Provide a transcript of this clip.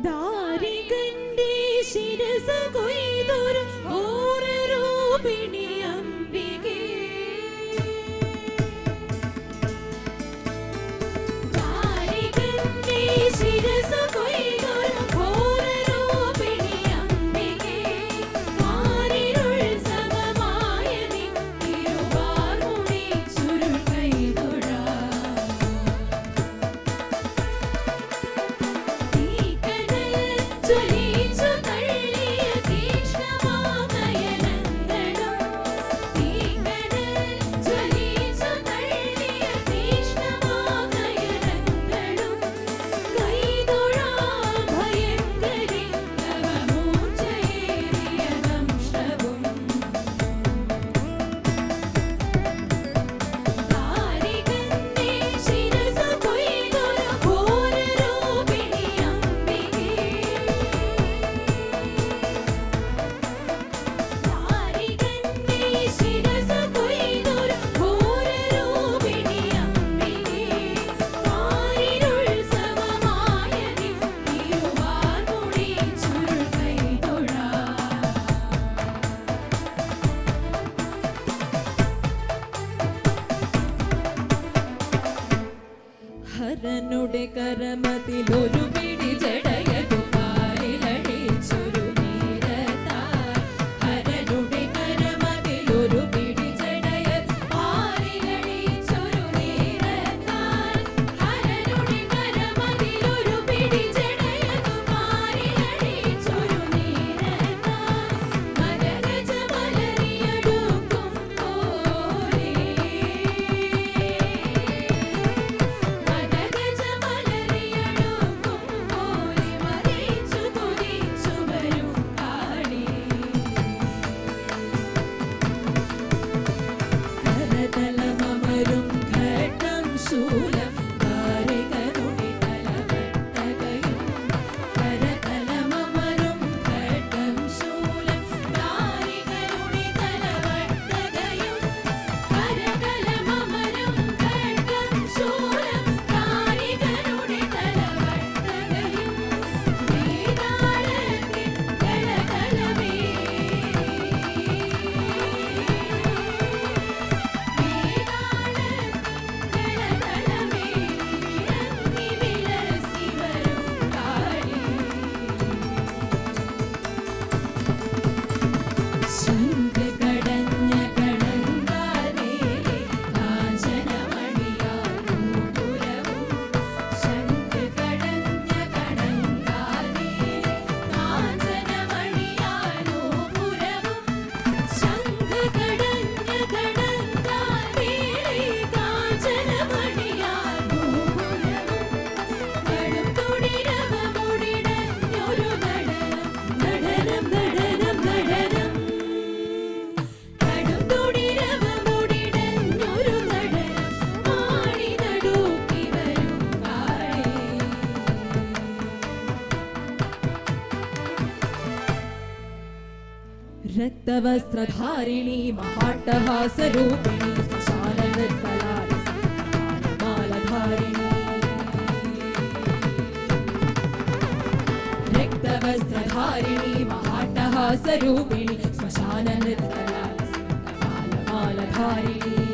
ദാരികന്റെ ശിരസ കൊയ്തൊരു ഘോരരൂപിണി അംബികേ. ദാരികന്റെ ശിരസ കൊയ്തൊരു ഘോരരൂപിണി അംബികേ. മാറിരുൾ സമമായ നിൻ തിരുവാർമുടി ചുരുൾ കൈതൊഴാം. ജ്വലിച്ചു തള്ളിയ തീക്ഷ്ണമാനയനങ്ങളും ജ്വലിച്ചു തള്ളിയ തീക്ഷ്ണമാനയനങ്ങളും കൈതൊഴാം ഭയങ്കരി തവ മൂർച്ചയേറിയ ദംഷ്ടവും. ദാരികന്റെ ശിരസ കൊയ്തൊരു ഘോരരൂപിണി അംബികേ. ദാരികന്റെ ശിരസ കൊയ്തൊരു ഘോരരൂപിണി അംബികേ. മാറിരുൾ സമമായ നിൻ തിരുവാർമുടി ചുരുൾ കൈതൊഴാം. ഹരനുടെ കരമതിലൊരു പിടി ജടയതു കാലിലടിച്ചൊരു നീരത്താൽ. ഹരനുടെ കരമതിലൊരു പിടി ജടയതു കാലിലടിച്ചൊരു നീരത്താൽ. ഹരനുടെ കരമതിലൊരു പിടി ജടയതു കാലിലടിച്ചൊരു നീരത്താൽ. മരഗജ മലരിയടുക്കും പോലെ മരഗജ മലരിയടുക്കും പോലെ മരിച്ചു തുടിച്ചു വരും കാളി. കരതലമമരും ഘട്ടം ശൂലം ദാരികനുടെ തലവെട്ടകയും. കരതലമമരും ഘട്ടം ശൂലം ദാരികനുടെ തലവെട്ടകയും. കരതലമമരും ഘട്ടം ശൂലം ദാരികനുടെ തലവെട്ടകയും. വേതാളത്തിൻ ഗളഗളമേ ശംഖകടഞ്ഞ കടങ്കാലേ കാഞ്ചനമണിയാനൂപുരവും. ശംഖകടഞ്ഞ കടങ്കാലേ കാഞ്ചനമണിയാനൂപുരവും. ശംഖകടഞ്ഞ കടങ്കാലേ കാഞ്ചനമണിയാനൂപുരവും. കടുംതുടിരവമുടിടഞ്ഞൊരു നടനം നടനം നടനം നടനം. കടുംതുടിരവമുടിടഞ്ഞൊരു നടനം ആടി നടുക്കി വരും കാളി. രക്തവസ്ത്രധാരിണി മഹാട്ടഹാസരൂപിണി ശ്മശാനനൃത്തലാലസമാലധാരിണി. രക്തവസ്ത്രധാരിണി മഹാട്ടഹാസരൂപിണി ശ്മശാനനൃത്തലാലസമാലധാരിണി.